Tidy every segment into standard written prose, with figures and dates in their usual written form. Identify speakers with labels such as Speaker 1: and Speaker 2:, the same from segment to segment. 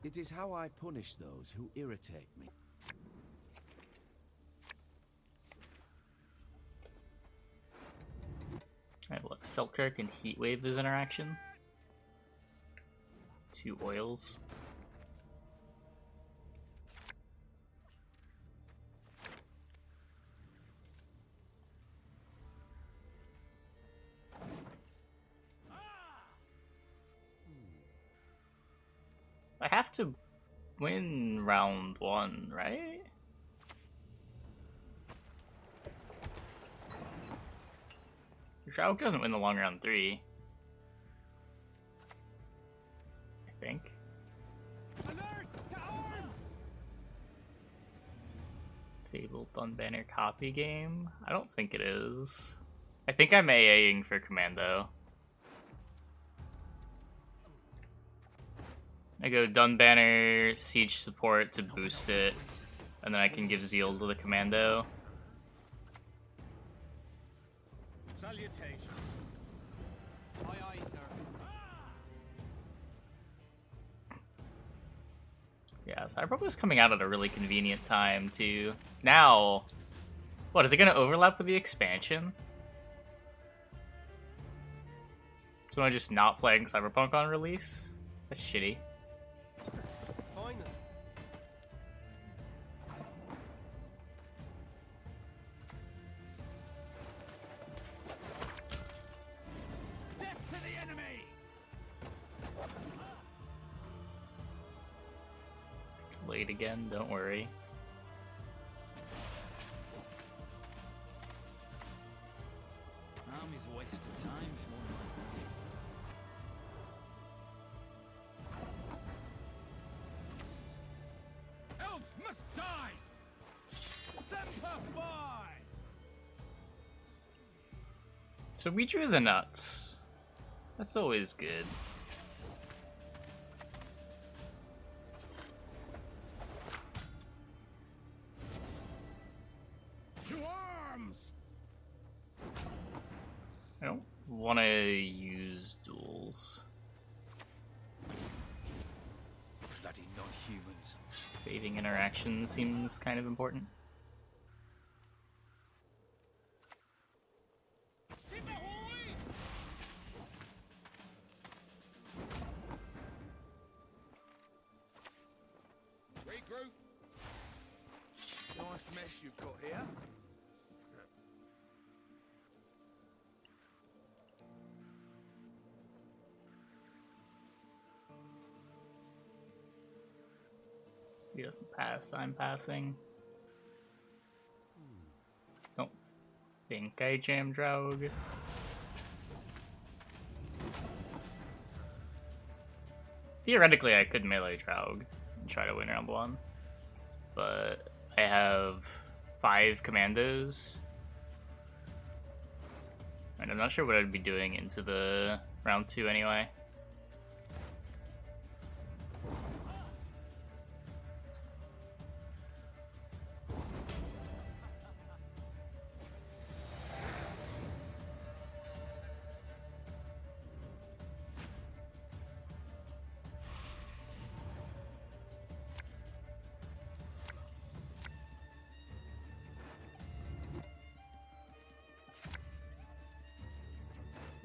Speaker 1: It is how I punish those who irritate me.
Speaker 2: Alright, look, Selkirk and Heatwave is interaction. 2 oils. I have to win round 1, right? Draug doesn't win the long round 3. I think.
Speaker 1: Alert! To arms!
Speaker 2: Fabled Dunbanner copy game? I don't think it is. I think I'm AAing for Commando. I go Dunbanner Siege support to boost it, and then I can give Zeal to the Commando.
Speaker 1: Salutations.
Speaker 3: Aye, aye, sir.
Speaker 2: Yeah, Cyberpunk coming out at a really convenient time, too. Now, what, is it going to overlap with the expansion? So am I just not playing Cyberpunk on release? That's shitty.
Speaker 3: Finally.
Speaker 1: Death to the enemy!
Speaker 2: Late again, don't worry.
Speaker 1: Army's a waste of time for me. Elves must die! Semper Fi!
Speaker 2: So we drew the nuts. That's always good.
Speaker 1: To arms!
Speaker 2: I don't want to use duels.
Speaker 1: Bloody non-humans.
Speaker 2: Saving interaction seems kind of important.
Speaker 1: Regroup. Nice mess you've got here.
Speaker 2: He doesn't pass, I'm passing. Don't think I jam Draug. Theoretically, I could melee Draug and try to win round 1. But I have 5 Commandos. And I'm not sure what I'd be doing into the round 2 anyway.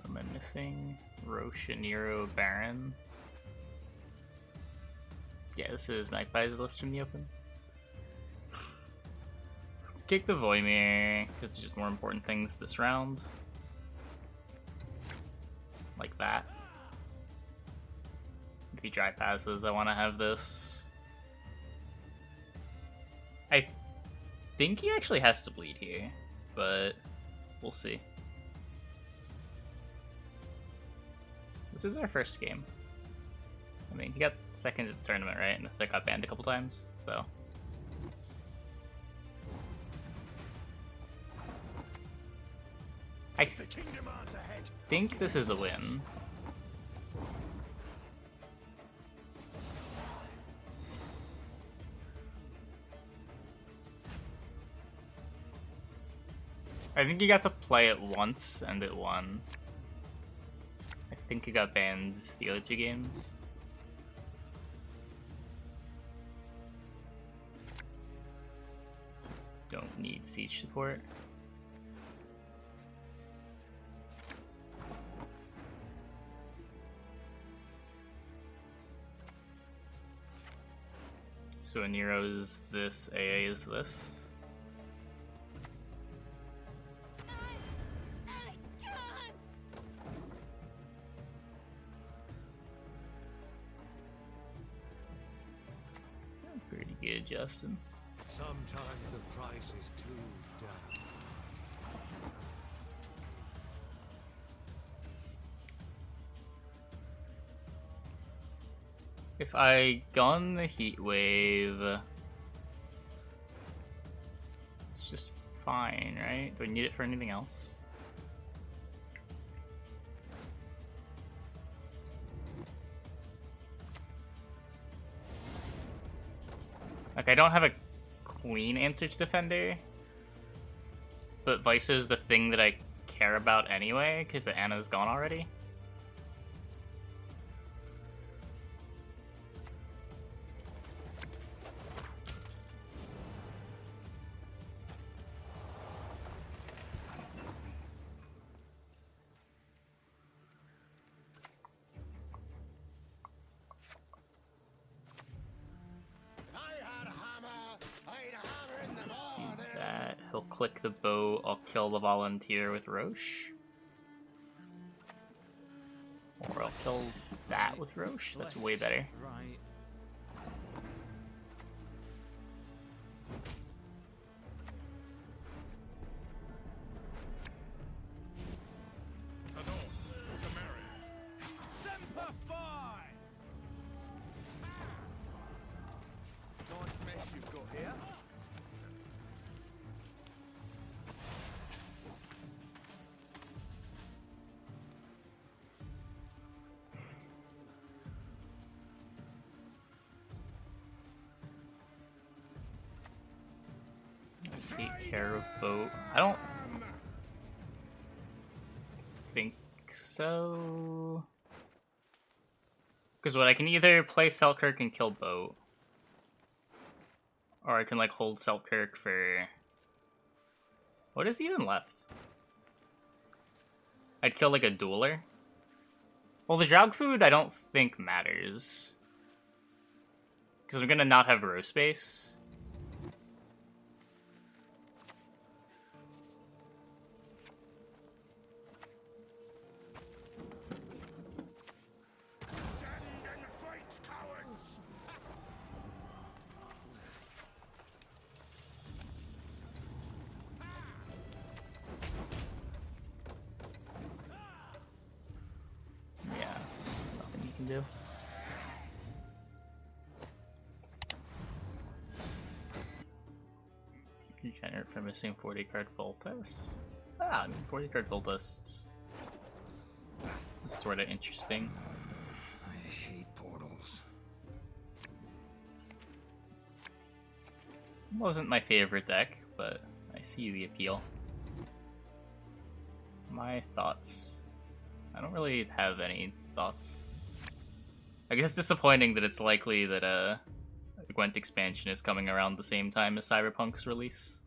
Speaker 2: What am I missing? Roshaniro Baron. Yeah, this is Magpie's list from the open. Kick the Voimir, because there's just more important things this round. Like that. If he dry passes, I want to have this. I think he actually has to bleed here, but we'll see. This is our first game. I mean, he got second at the tournament, right? And still got banned a couple times, so. I think this is a win. I think he got to play it once and it won. I think he got banned the other 2 games. Don't need siege support. So a Nero is this, AA is this.
Speaker 4: I can't!
Speaker 2: Pretty good, Justin.
Speaker 1: Sometimes the price is too damn.
Speaker 2: If I gun the heat wave, it's just fine, right? Do I need it for anything else? Like, I don't have a clean answer to Defender, but Vice is the thing that I care about anyway, because the Anna's gone already. Just do that. He'll click the bow. I'll kill the volunteer with Roche. Or I'll kill that with Roche. That's way better.
Speaker 1: Right. Semper Fi! Nice mess you've got here.
Speaker 2: Take care of boat. I don't think so. Because what, I can either play Selkirk and kill boat, or I can like hold Selkirk for... What is even left? I'd kill like a dueler. Well, the Draug food I don't think matters, because I'm gonna not have row space. Yeah, there's nothing you can do. Degenerate for missing 40 card Voltest. Ah, I mean, 40 card Voltest is sort of interesting.
Speaker 1: I hate portals.
Speaker 2: Wasn't my favorite deck, but I see the appeal. My thoughts. I don't really have any thoughts. I guess it's disappointing that it's likely that the Gwent expansion is coming around the same time as Cyberpunk's release.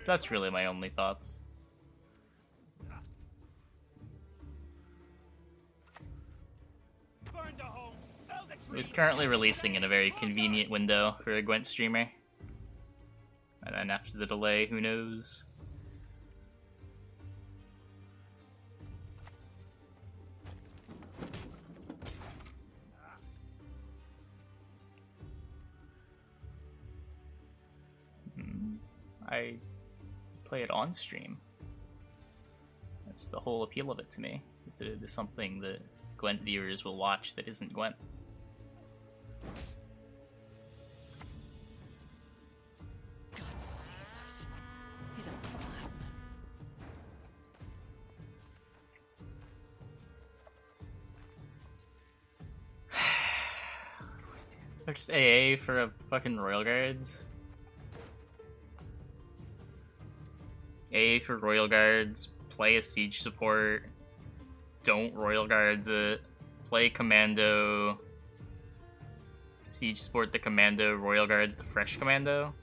Speaker 2: That's really my only thoughts. It was currently releasing in a very convenient window for a Gwent streamer. And then after the delay, who knows? I play it on stream. That's the whole appeal of it to me, is that it is something that Gwent viewers will watch that isn't Gwent.
Speaker 4: God save us. He's a madman.
Speaker 2: They're just AA for a fucking Royal Guards. AA for Royal Guards, play a siege support, don't Royal Guards it, play Commando, Siege Sport the Commando, Royal Guards the Fresh Commando.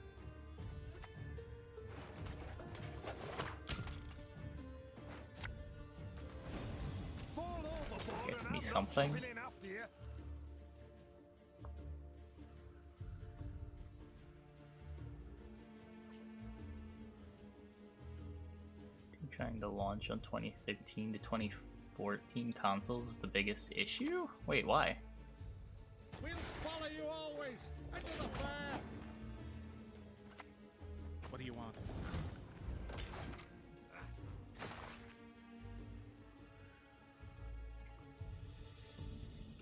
Speaker 2: Gets me something. Trying to launch on 2013 to 2014 consoles is the biggest issue? Wait, why?
Speaker 1: We'll follow you always. Into the fire. What do you want?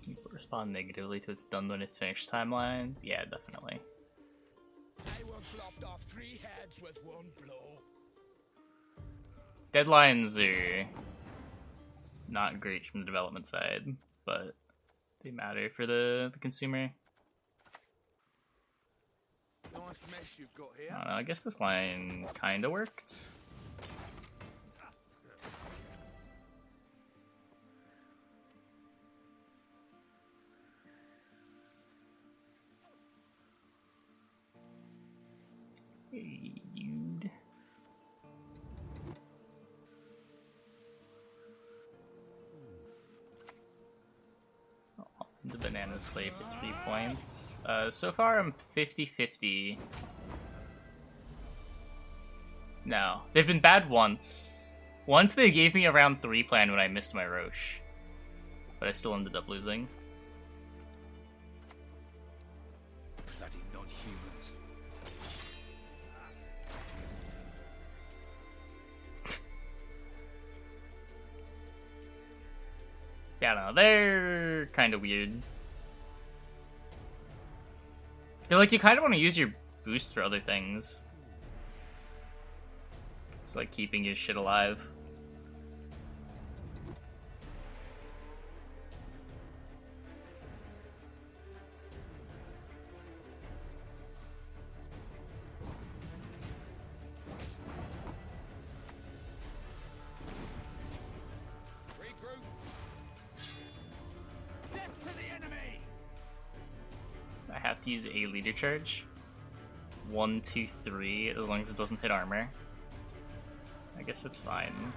Speaker 2: People respond negatively to its done when it's finished timelines. Yeah, definitely.
Speaker 5: I once lopped off 3 heads with 1 blow.
Speaker 2: Deadlines are not great from the development side, but they matter for the consumer.
Speaker 5: Nice mess you've got here.
Speaker 2: I don't know, I guess this line kinda worked. Hey, dude. The bananas play for 3 points. So far I'm 50-50. No, they've been bad once. Once they gave me a round 3 plan when I missed my Roche, but I still ended up losing.
Speaker 1: Bloody non-humans.
Speaker 2: Yeah, I don't know, they're kind of weird. Cause like you kind of want to use your boosts for other things. It's like keeping your shit alive. I have to use a leader charge. 1, 2, 3, as long as it doesn't hit armor. I guess that's fine.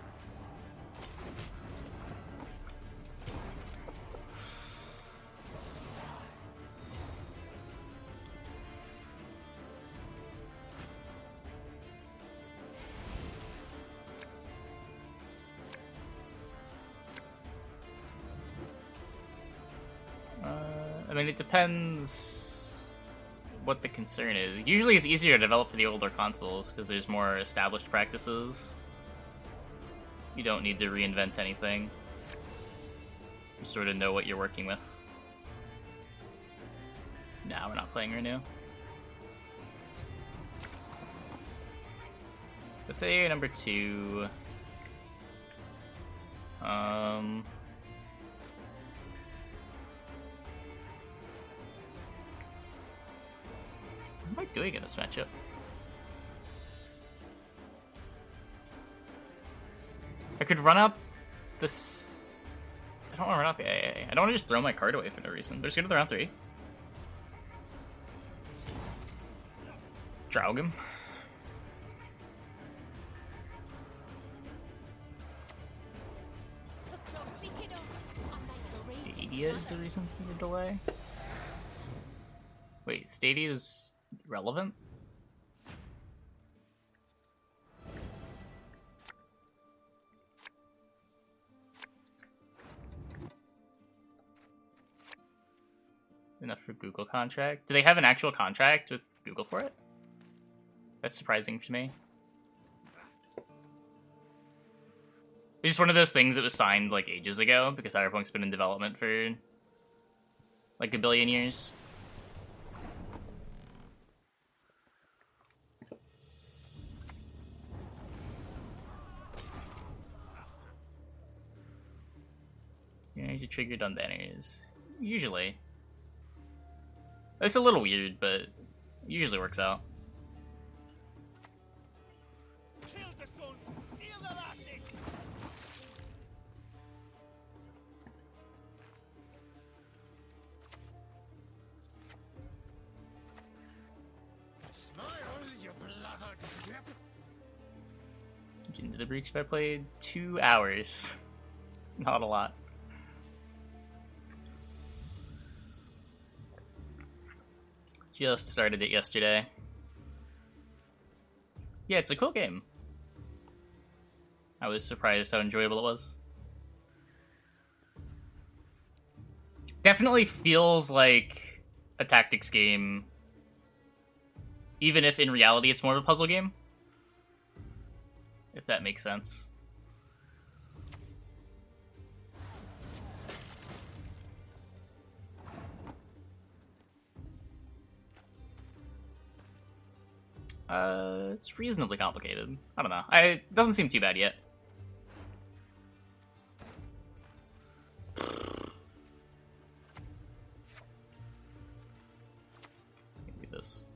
Speaker 2: I mean, it depends what the concern is. Usually it's easier to develop for the older consoles because there's more established practices. You don't need to reinvent anything. You sort of know what you're working with. Nah, we're not playing Renew. Let's say number 2. What am I doing in this matchup? I could run up this. I don't want to run up the AA. I don't want to just throw my card away for no reason. They're just going to round 3. Draug him. Stadia is the reason for the delay. Wait, Stadia is relevant? Enough for Google contract. Do they have an actual contract with Google for it? That's surprising to me. It's just one of those things that was signed like ages ago because Cyberpunk's been in development for like a billion years. You need to trigger done banners. Usually. It's a little weird, but it usually works out.
Speaker 5: Kill the sons, steal the lasses.
Speaker 2: Into the Breach, I played 2 hours. Not a lot. Just started it yesterday. Yeah, it's a cool game. I was surprised how enjoyable it was. Definitely feels like a tactics game, even if in reality it's more of a puzzle game. If that makes sense. It's reasonably complicated. I don't know. It doesn't seem too bad yet. Do this.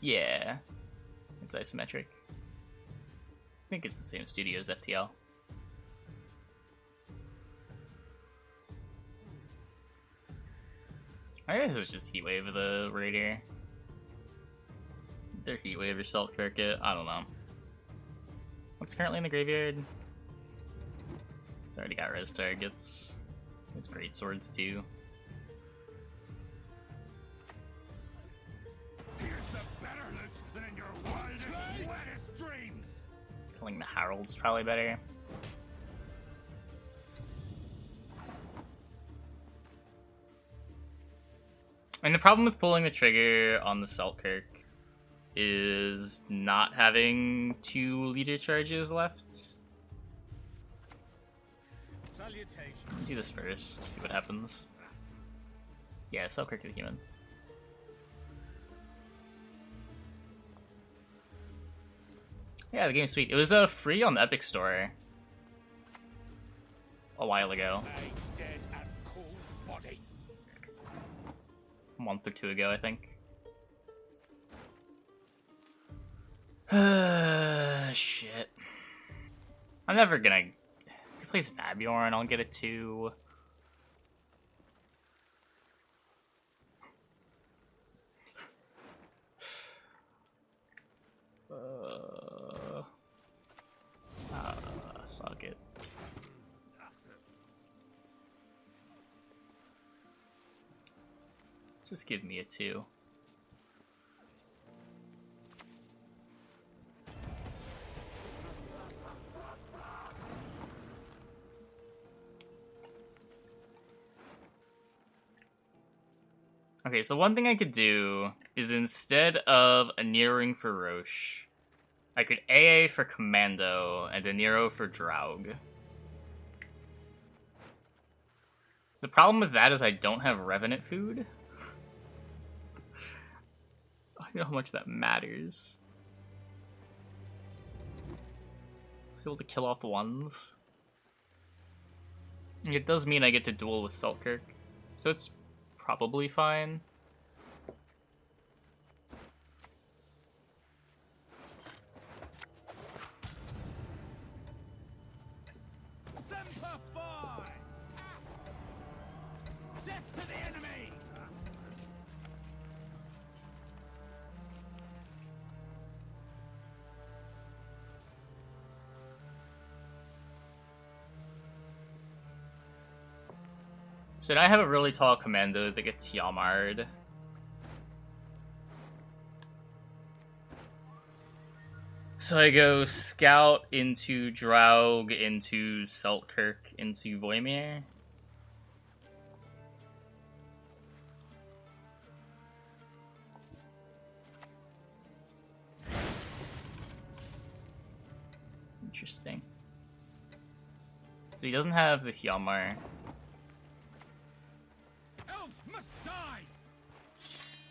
Speaker 2: Yeah. It's isometric. I think it's the same studio as FTL. I guess it's just Heatwave of the Raider. They're Heatwave or Salt Cricket, I don't know. What's currently in the graveyard? It's already got res targets. There's great swords too.
Speaker 5: Here's the better loot than in your wildest, wettest dreams.
Speaker 2: Killing the Herald's probably better. And the problem with pulling the trigger on the Selkirk is not having 2 leader charges left. Do this first, see what happens. Yeah, Selkirk is human. Yeah, the game's sweet. It was free on the Epic Store a while ago.
Speaker 5: A dead and cold body.
Speaker 2: A month or 2 ago, I think. Shit. I'm never gonna... If he plays Babyorn, I'll get it too. Fuck it. Just give me a 2. Okay, so one thing I could do is instead of a Nearing for Roche, I could AA for Commando and a Nero for Draug. The problem with that is I don't have Revenant food. I don't know how much that matters. Able to kill off ones. It does mean I get to duel with Selkirk, so it's probably fine.
Speaker 5: Semper Fi! Death to the enemy!
Speaker 2: So now I have a really tall commando that gets Yamar'd. So I go Scout into Draug, into Selkirk, into Voimir. Interesting. So he doesn't have the Hjalmar.
Speaker 5: Elves must die!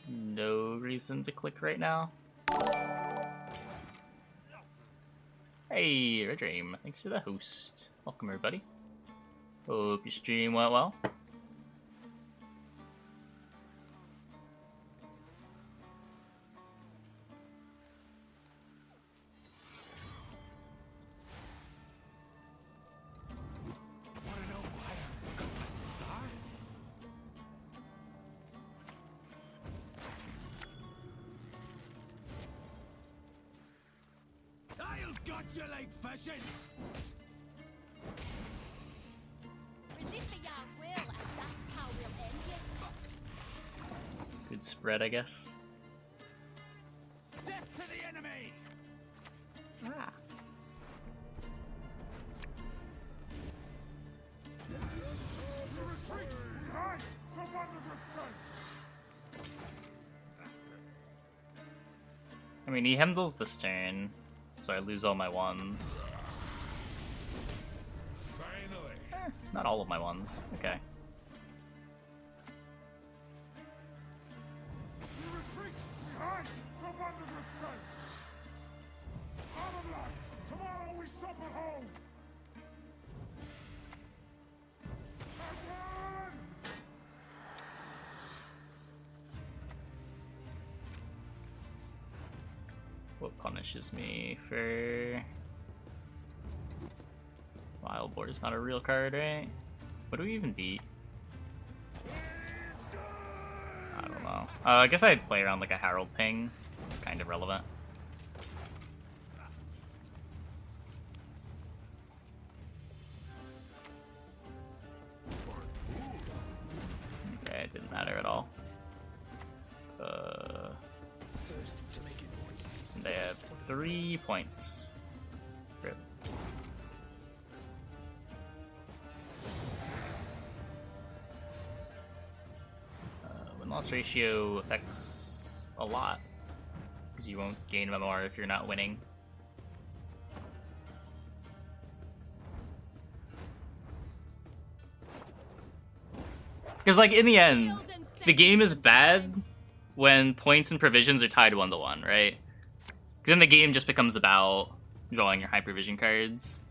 Speaker 2: No reason to click right now. Hey, Red Dream, thanks for the host. Welcome, everybody. Hope your stream went well.
Speaker 5: Wanna know why I'm called a star? Got you like fishes!
Speaker 4: Resist the Jarl's will, and that's how we'll end you.
Speaker 2: Good spread, I guess.
Speaker 5: Death to the enemy!
Speaker 2: Ah.
Speaker 5: Retreat! Behind! Someone to retreat!
Speaker 2: I mean, he handles this turn, so I lose all my ones.
Speaker 5: Finally!
Speaker 2: Not all of my ones. Okay.
Speaker 5: Retreat! Behind! Someone to retreat! Armor lads! Tomorrow we sup at home! Everyone!
Speaker 2: What punishes me for... Wild Boar is not a real card, right? What do we even beat? I don't know. I guess I'd play around like a Herald Ping. It's kind of relevant. Okay, it didn't matter at all. And they have 3 points. Rip. Win-loss ratio affects a lot, because you won't gain MMR if you're not winning. Because, like, in the end, the game is bad when points and provisions are tied 1-to-1, right? Because then the game just becomes about drawing your high provision cards.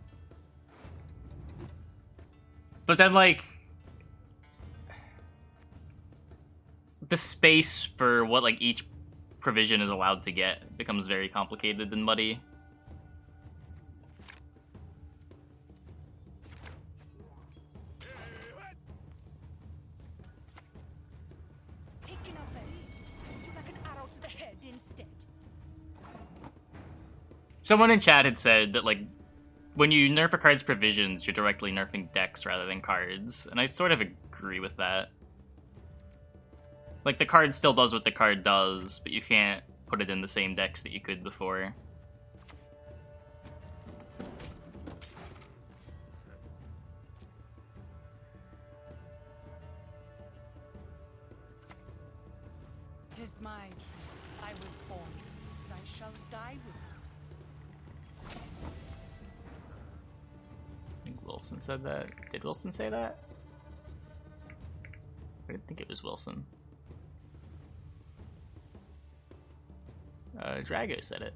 Speaker 2: But then, like, the space for what, like, each provision is allowed to get becomes very complicated and muddy.
Speaker 4: Taking off it. Like an arrow to the head instead.
Speaker 2: Someone in chat had said that, like, when you nerf a card's provisions, you're directly nerfing decks rather than cards, and I sort of agree with that. Like, the card still does what the card does, but you can't put it in the same decks that you could before.
Speaker 4: Tis my truth. I was born, and I shall die with it.
Speaker 2: I think Wilson said that. Did Wilson say that? I didn't think it was Wilson. Drago said it.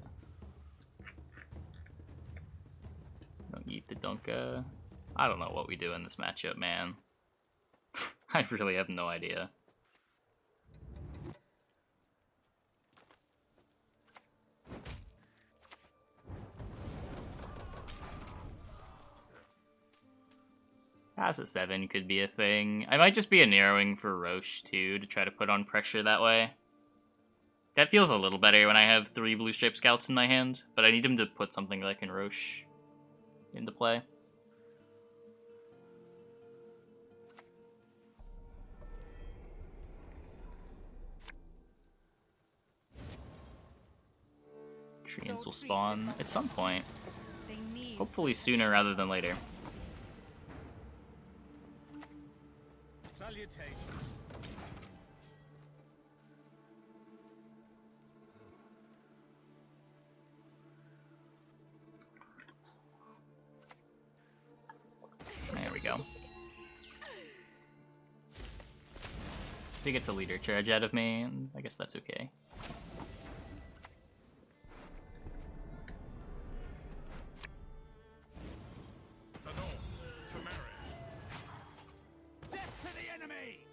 Speaker 2: Don't eat the Dunka. I don't know what we do in this matchup, man. I really have no idea. Pass at 7 could be a thing. I might just be a narrowing for Roche too, to try to put on pressure that way. That feels a little better when I have 3 blue stripe scouts in my hand, but I need him to put something like in Roche into play. Treants will spawn at some point. Hopefully sooner rather than later.
Speaker 5: Salutations.
Speaker 2: There we go. So he gets a leader charge out of me, and I guess that's okay.
Speaker 5: The North, Tamari. Death to the enemy!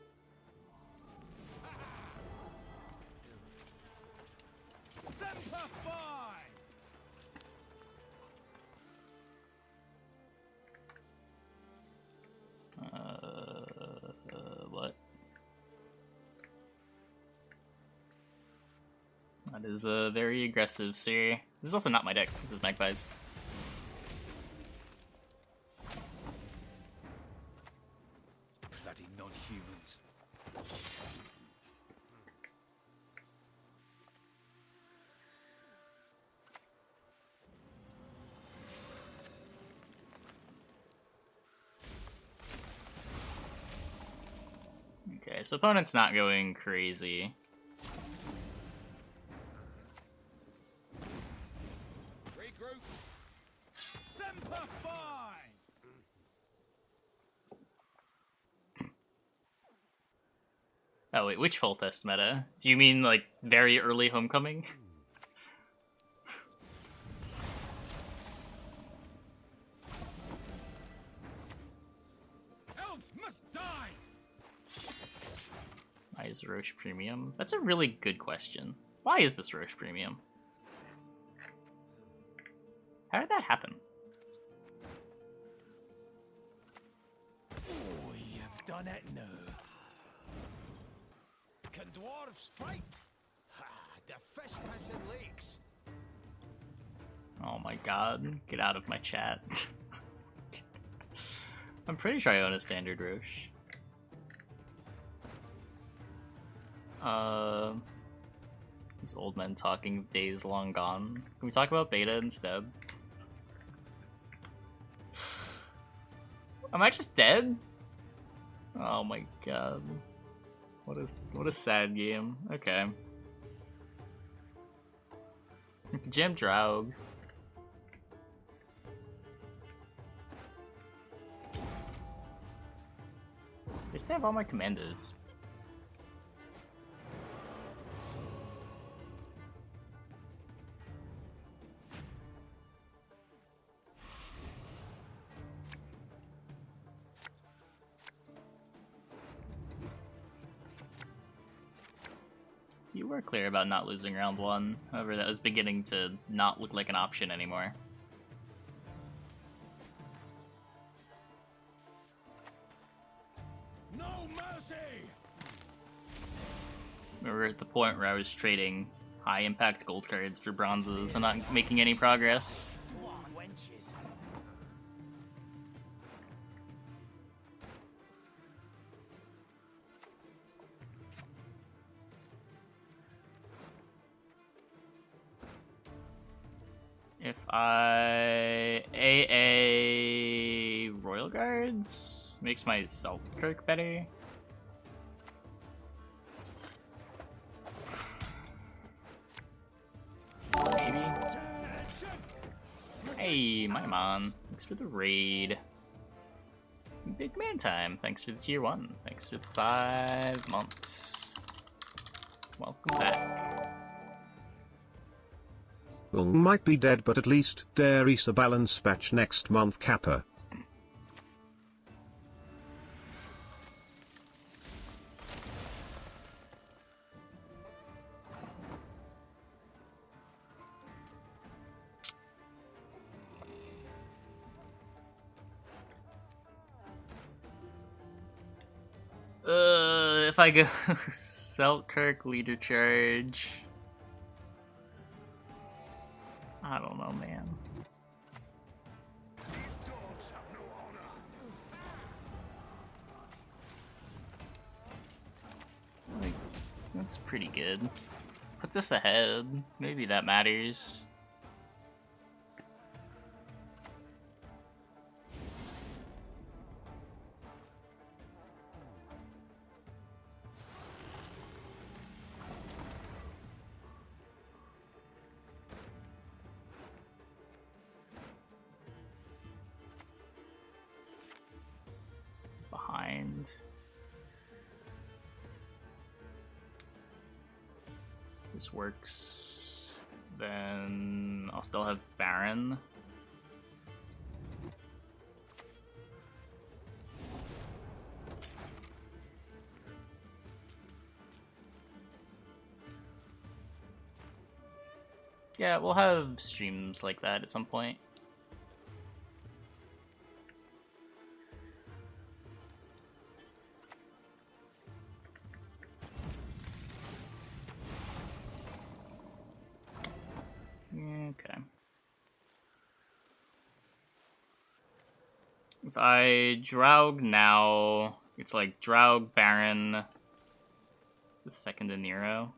Speaker 5: Semper Fi!
Speaker 2: What? That is very aggressive, sir. This is also not my deck. This is Magpie's. so opponent's not going crazy.
Speaker 3: Regroup.
Speaker 5: Semper Fi!
Speaker 2: Oh wait, which full test meta? Do you mean like very early homecoming?
Speaker 5: Elves must die!
Speaker 2: Why is Roche premium? That's a really good question. Why is this Roche premium? How did that happen?
Speaker 5: Oh, you've done it now. Can dwarves fight? Ha, the fish pissing lakes.
Speaker 2: Oh my god, get out of my chat. I'm pretty sure I own a standard Roche. These old men talking of days long gone. Can we talk about beta instead? Am I just dead? Oh my god. What a sad game. Okay. Jam Draug. They still have all my Commandos. You were clear about not losing round one, however that was beginning to not look like an option anymore.
Speaker 5: No mercy!
Speaker 2: We were at the point where I was trading high impact gold cards for bronzes and not making any progress.
Speaker 5: Wenches.
Speaker 2: If I AA Royal Guards makes my Selkirk better. Maybe. Hey, my mom. Thanks for the raid. Big man time. Thanks for the tier 1. Thanks for the 5 months. Welcome back.
Speaker 6: Ung might be dead, but at least there is a balance patch next month, Kappa.
Speaker 2: If I go Selkirk leader charge. I don't know, man.
Speaker 5: These dogs have no honor.
Speaker 2: Like, that's pretty good. Put this ahead. Maybe that matters. Behind. This works. Then I'll still have Baron. Yeah, we'll have streams like that at some point. Okay. If I Draug now, it's like Draug, Baron. Is this second to Nero?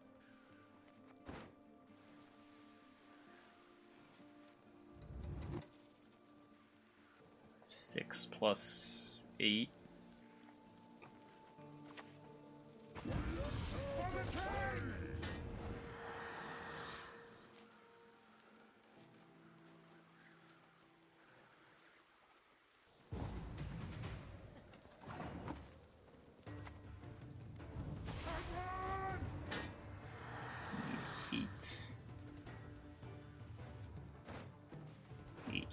Speaker 2: +6 +8.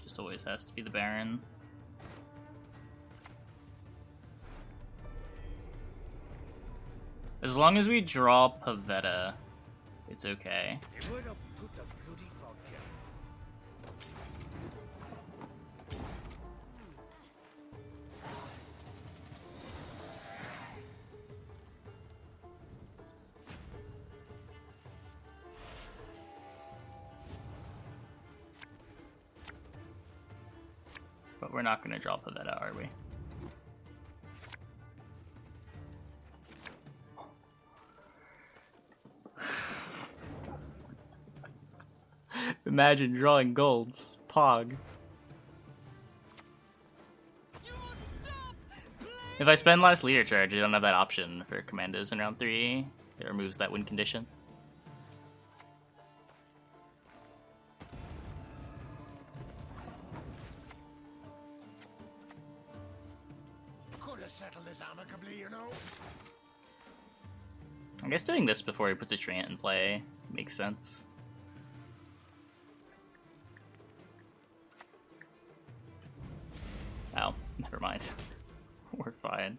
Speaker 2: Just always has to be the Baron. As long as we draw Pavetta, it's okay.
Speaker 1: It would have put the bloody fog here.
Speaker 2: But we're not going to draw Pavetta, are we? Imagine drawing golds. Pog. If I spend last leader charge, I don't have that option for Commandos in round 3. It removes that win condition.
Speaker 5: Could have settled this amicably, you know.
Speaker 2: I guess doing this before he puts a Treant in play makes sense. Oh, never mind. We're fine.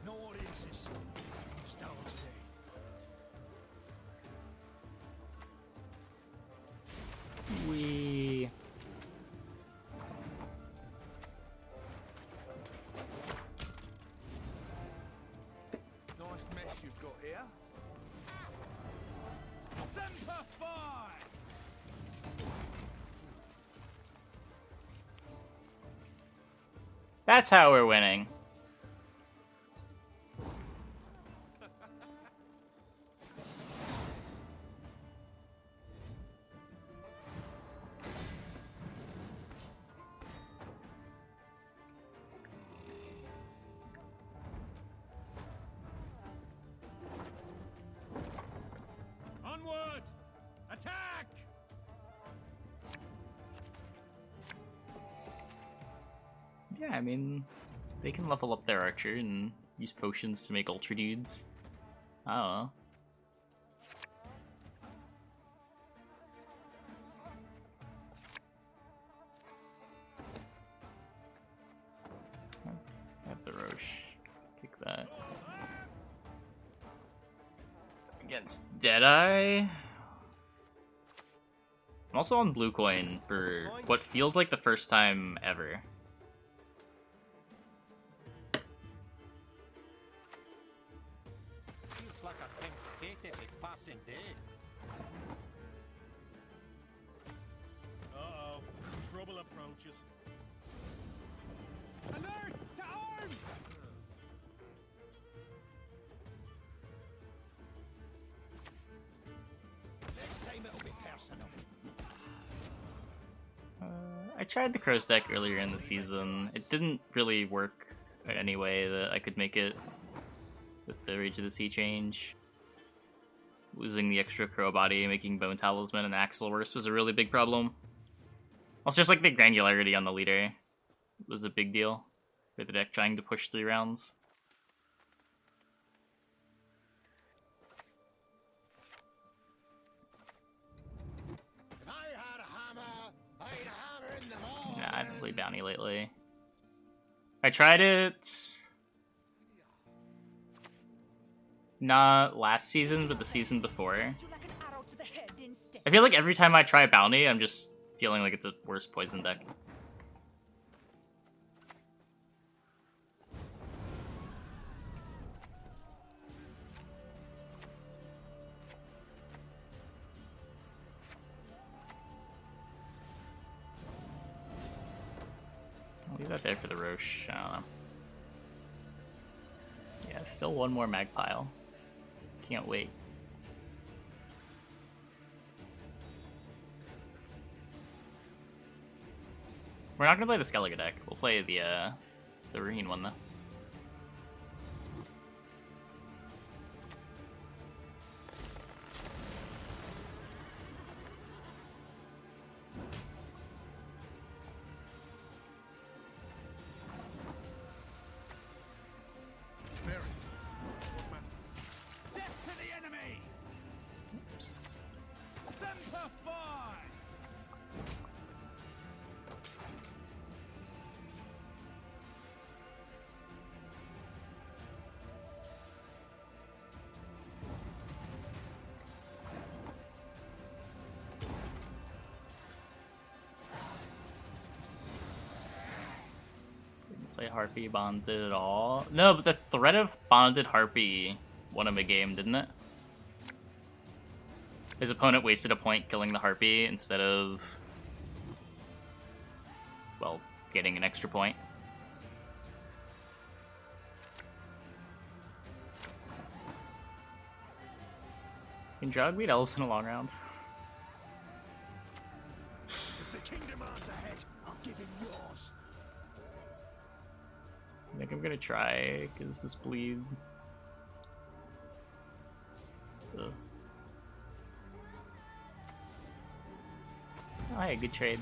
Speaker 5: No audiences. Stall today.
Speaker 2: We.
Speaker 1: Nice mess you've got here.
Speaker 5: Semper Fi!
Speaker 2: That's how we're winning.
Speaker 5: Onward! Attack!
Speaker 2: Yeah, I mean, they can level up their archer and use potions to make ultra dudes. I don't know. Have the Roche. Kick that. Against Deadeye. I'm also on blue coin for what feels like the first time ever.
Speaker 1: Feels like a pink fate every passing day.
Speaker 5: Uh-oh. Trouble approaches. Alert! To arms! Next time it'll be personal.
Speaker 2: I tried the Crow's deck earlier in the season. It didn't really work in any way that I could make it with the Rage of the Sea change. Losing the extra Crow body, making Bone Talisman and Axle worse was a really big problem. Also, just like the granularity on the leader was a big deal for the deck trying to push 3 rounds.
Speaker 5: If I had a hammer, I'd hammer in them all.
Speaker 2: Nah, I haven't played Bounty lately. I tried it not last season, but the season before.
Speaker 4: You like an arrow to the head instead.
Speaker 2: I feel like every time I try Bounty, I'm just feeling like it's a worse poison deck. I'll leave that there for the Roche. I don't know. Yeah, still one more Magpie. Can't wait. We're not gonna play the Skellige deck. We'll play the Ruheen one though.
Speaker 5: Spirit. That's what matters. Death to the enemy!
Speaker 2: Oops. Play Harpy bonded at all? No, but the threat of bonded Harpy won him a game, didn't it? His opponent wasted a point killing the Harpy instead of, well, getting an extra point. Can Drog beat Elves in a long round?
Speaker 5: If the kingdom arms ahead, I'll give him yours.
Speaker 2: I think I'm gonna try, because this bleed. Ugh. Oh, hey, good trade.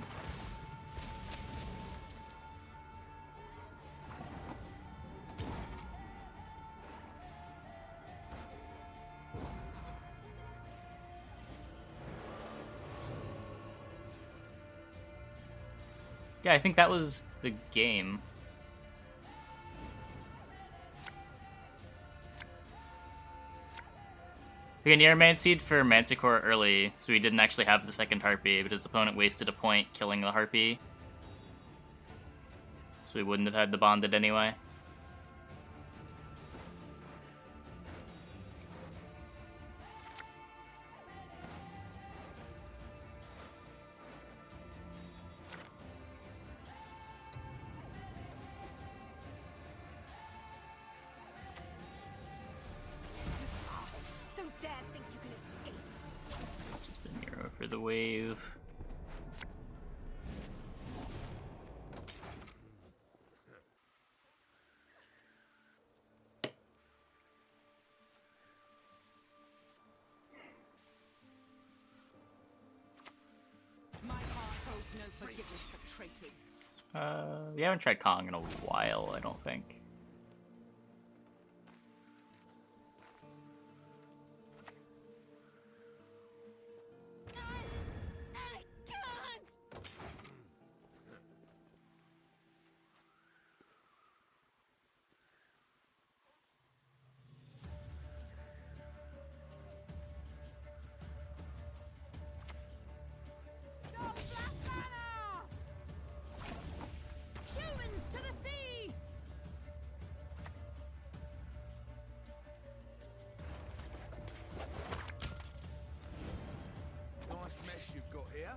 Speaker 2: Yeah, I think that was the game. We got Neuromancy for Manticore early, so he didn't actually have the second Harpy, but his opponent wasted a point killing the Harpy. So he wouldn't have had the bonded anyway.
Speaker 4: Don't dare think you can escape.
Speaker 2: Just a Nero for the wave.
Speaker 4: My heart holds no forgiveness for traitors.
Speaker 2: We haven't tried Kong in a while, I don't think.
Speaker 4: I can't! Humans to the sea!
Speaker 3: Nice mess you've got here.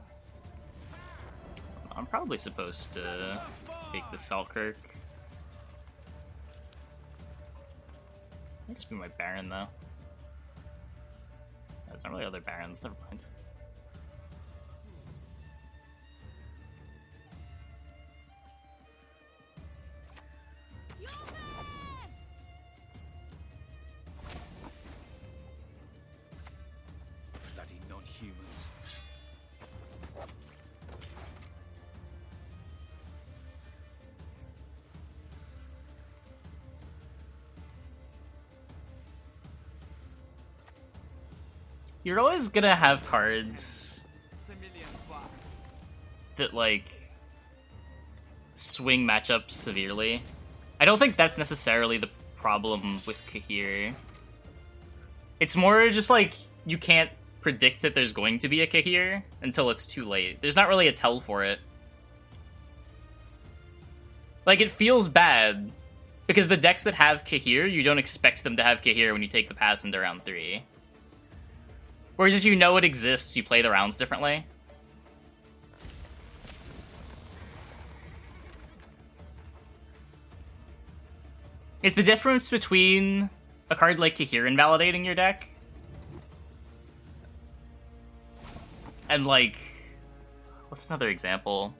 Speaker 2: I'm probably supposed to take the Selkirk. Might just be my Baron, though. There's not really other Barons, never mind.
Speaker 4: Your man!
Speaker 3: Bloody non-humans.
Speaker 2: You're always gonna have cards that, like, swing matchups severely. I don't think that's necessarily the problem with Kahir. It's more just like, you can't predict that there's going to be a Kahir until it's too late. There's not really a tell for it. Like, it feels bad, because the decks that have Kahir, you don't expect them to have Kahir when you take the pass into round 3. Whereas if you know it exists, you play the rounds differently. It's the difference between a card like Kahir invalidating your deck and, like, what's another example?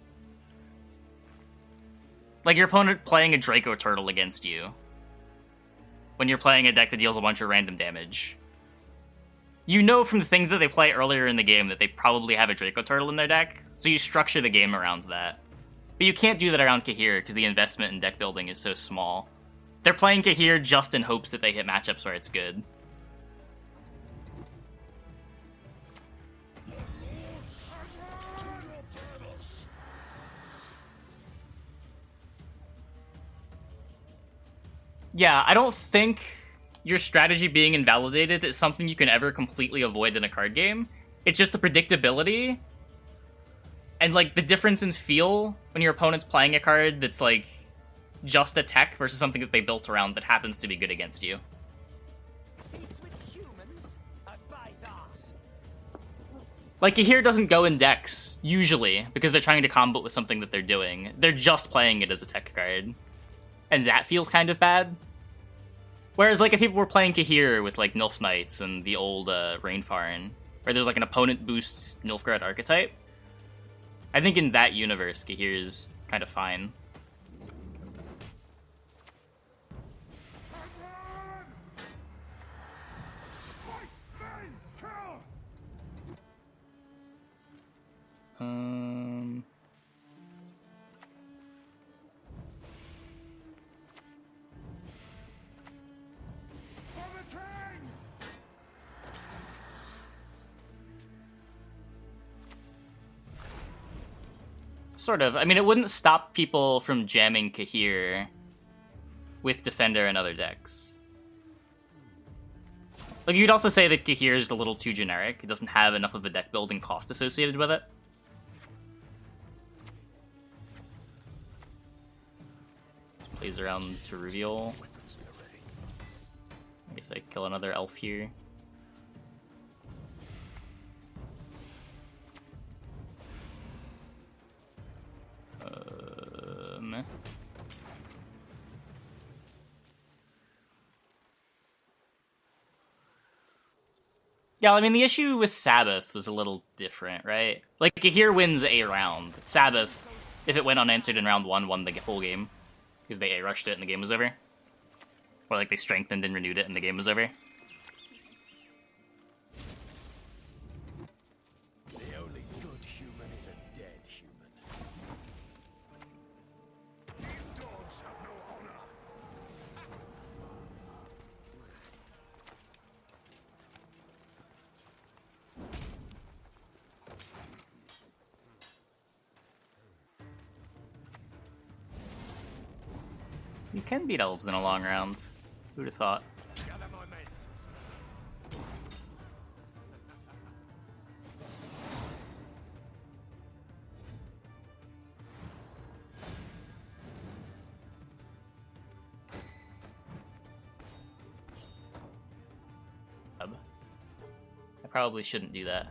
Speaker 2: Like your opponent playing a Draco Turtle against you when you're playing a deck that deals a bunch of random damage. You know from the things that they play earlier in the game that they probably have a Draco Turtle in their deck, so you structure the game around that. But you can't do that around Kahir because the investment in deck building is so small. They're playing Kahir just in hopes that they hit matchups where it's good. Yeah, I don't think your strategy being invalidated is something you can ever completely avoid in a card game. It's just the predictability and, like, the difference in feel when your opponent's playing a card that's, like, just a tech versus something that they built around that happens to be good against you. Like, Cahir doesn't go in decks, usually, because they're trying to combo with something that they're doing. They're just playing it as a tech card. And that feels kind of bad. Whereas, like, if people were playing Cahir with, like, Nilf Knights and the old Rainfarn, where there's, like, an opponent boosts Nilfgaard archetype, I think in that universe, Cahir is kind of fine. Sort of. I mean, it wouldn't stop people from jamming Cahir with Defender and other decks. Like, you could also say that Cahir is a little too generic. It doesn't have enough of a deck building cost associated with it. Just plays around to reveal. I guess I kill another elf here. Yeah, I mean, the issue with Sabbath was a little different, right? Like, Cahir wins a round. Sabbath, if it went unanswered in round 1, won the whole game. Because they A-rushed it and the game was over. Or, like, they strengthened and renewed it and the game was over.
Speaker 3: The only good human is a dead human. These dogs have no honor.
Speaker 2: You can beat Elves in a long round. Who'd have thought?
Speaker 3: Gather my men.
Speaker 2: I probably shouldn't do that.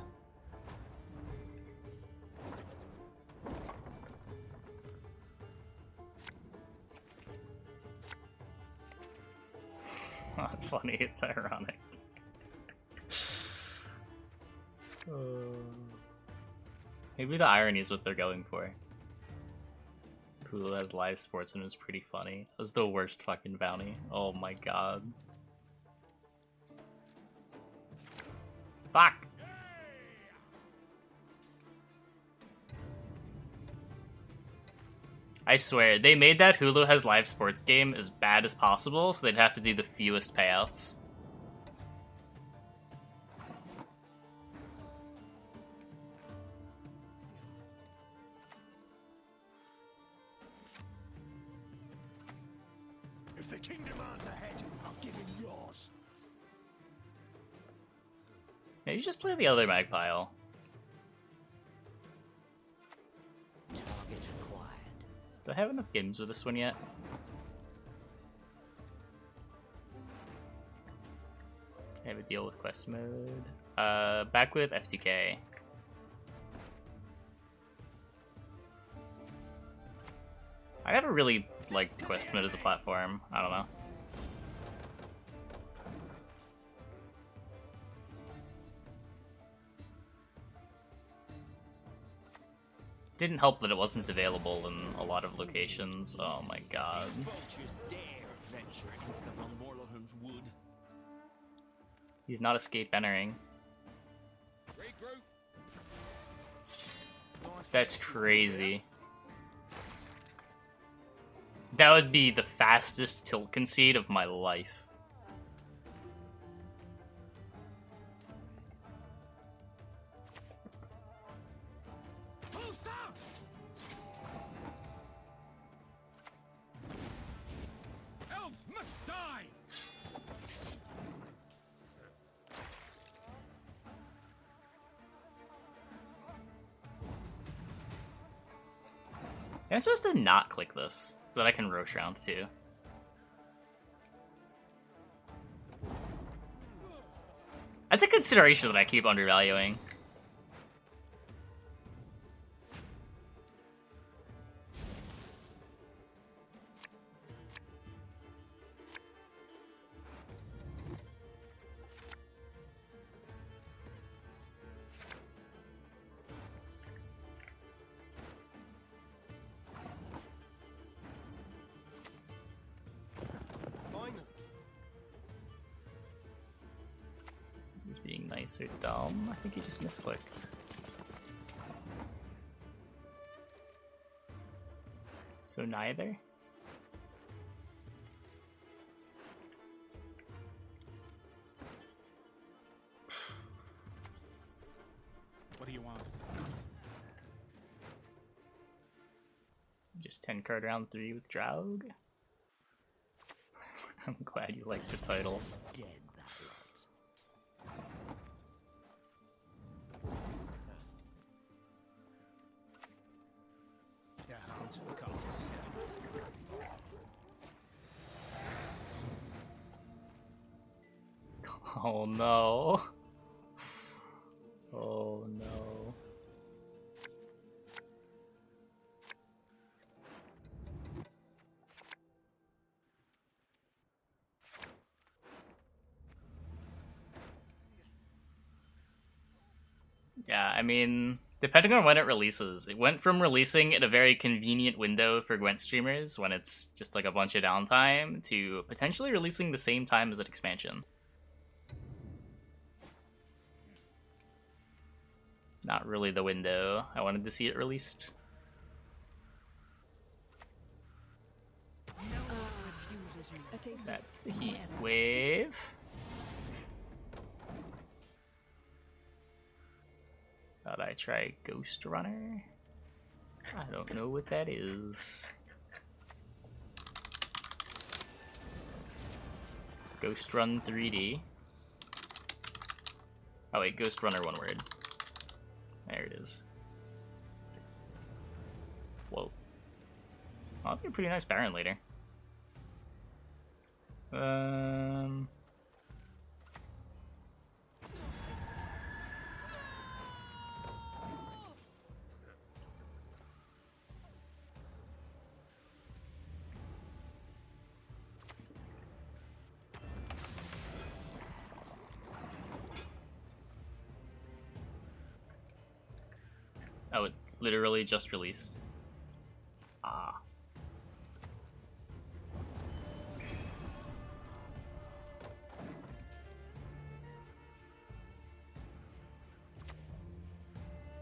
Speaker 2: Not funny, it's ironic. Maybe the irony is what they're going for. Hulu has live sports and it was pretty funny. It was the worst fucking bounty. Oh my god. Fuck! I swear, they made that Hulu has live sports game as bad as possible, so they'd have to do the fewest payouts.
Speaker 3: If the king demands a head, I'll give him yours.
Speaker 2: Yeah, you just play the other Magpie.
Speaker 7: Target acquired.
Speaker 2: Do I have enough games with this one yet? I have a deal with quest mode. Back with F2K. I never really liked quest mode as a platform. I don't know. Didn't help that it wasn't available in a lot of locations. Oh my god.
Speaker 3: Vultures dare venture upon Morlohun's wood.
Speaker 2: He's not escape entering.
Speaker 3: Regroup.
Speaker 2: That's crazy. That would be the fastest tilt concede of my life.
Speaker 5: Elves must die!
Speaker 2: I'm supposed to not click this so that I can roach round too. That's a consideration that I keep undervaluing. He's being nice or dumb. I think he just misclicked. So neither?
Speaker 3: What do you want?
Speaker 2: Just 10 card round 3 with Draug. I'm glad you like the title.
Speaker 3: Dead, that lot. The hounds have come to scent.
Speaker 2: Oh no. Oh no. Yeah, I mean, depending on when it releases, it went from releasing in a very convenient window for Gwent streamers when it's just like a bunch of downtime to potentially releasing the same time as an expansion. Not really the window I wanted to see it released. That's the heat wave. Thought I try Ghost Runner. I don't know what that is. Ghost Run 3D. Oh wait, Ghost Runner, one word. There it is. Whoa. Oh, that'd be a pretty nice Baron later. Oh, it literally just released. Ah.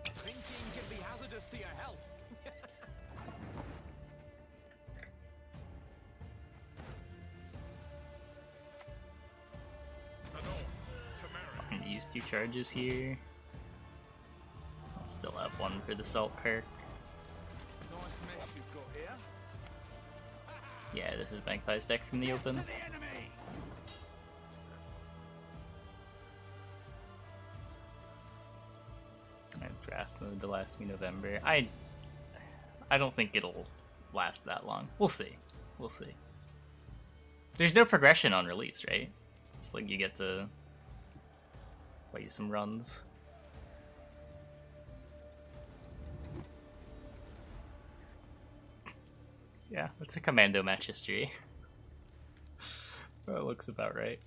Speaker 3: Drinking can be hazardous to your health.
Speaker 2: I'm gonna use 2 charges here. I'll still have 1 for the Salt Kirk.
Speaker 3: Nice mess you've got here.
Speaker 2: Yeah, this is Magpie's deck from the open.
Speaker 3: To the enemy.
Speaker 2: I have draft mode to last me November. I don't think it'll last that long. We'll see. We'll see. There's no progression on release, right? It's like you get to play some runs. Yeah, that's a Commando match history. That looks about right.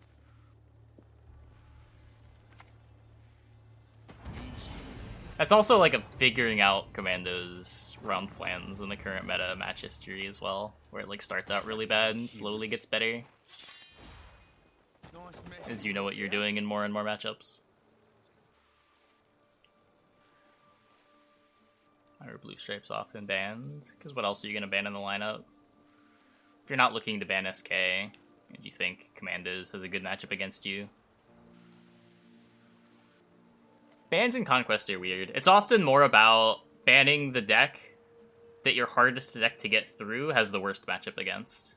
Speaker 2: That's also like a figuring out Commandos round plans in the current meta match history as well, where it like starts out really bad and slowly gets better
Speaker 3: Nice mess.
Speaker 2: as you know what you're doing in more and more matchups. Or blue stripes often banned, because what else are you going to ban in the lineup? If you're not looking to ban SK, and you think Commandos has a good matchup against you. Bans in Conquest are weird. It's often more about banning the deck that your hardest deck to get through has the worst matchup against,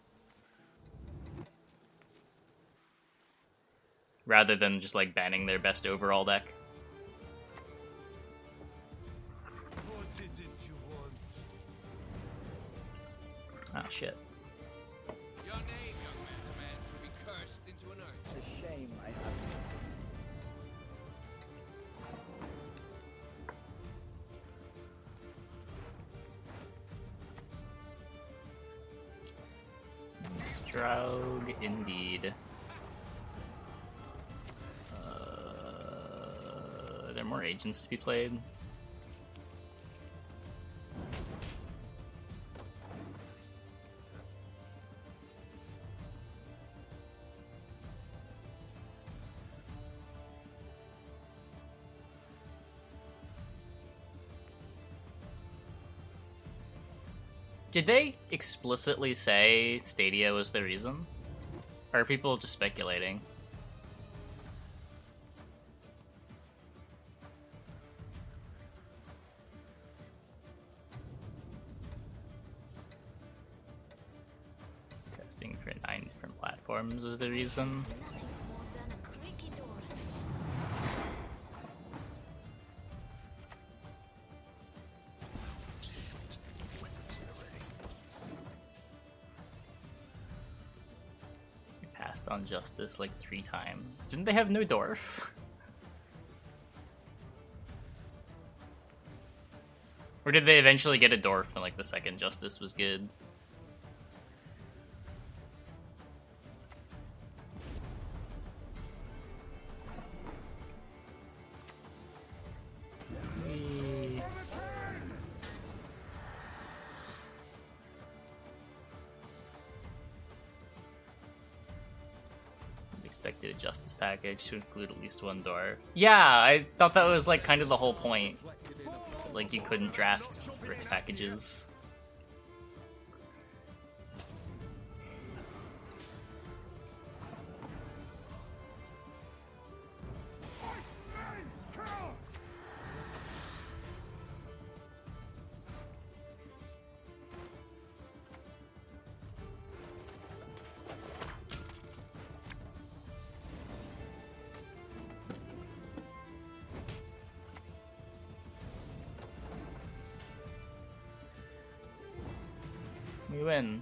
Speaker 2: rather than just like banning their best overall deck.
Speaker 5: What is it you want?
Speaker 2: Ah, shit.
Speaker 7: Your name, young man, should be cursed into an urchin.
Speaker 3: It's a shame I have.
Speaker 2: Stroud, indeed. Are there more agents to be played? Did they explicitly say Stadia was the reason? Or are people just speculating? Testing for 9 different platforms was the reason.
Speaker 8: Nothing more than a creaky door.
Speaker 2: We passed on Justice like 3 times. Didn't they have no Dwarf? Or did they eventually get a Dwarf and like the second Justice was good? Expected a Justice package to include at least 1 Dwarf. Yeah, I thought that was like kind of the whole point. Like you couldn't draft Rift packages. We win.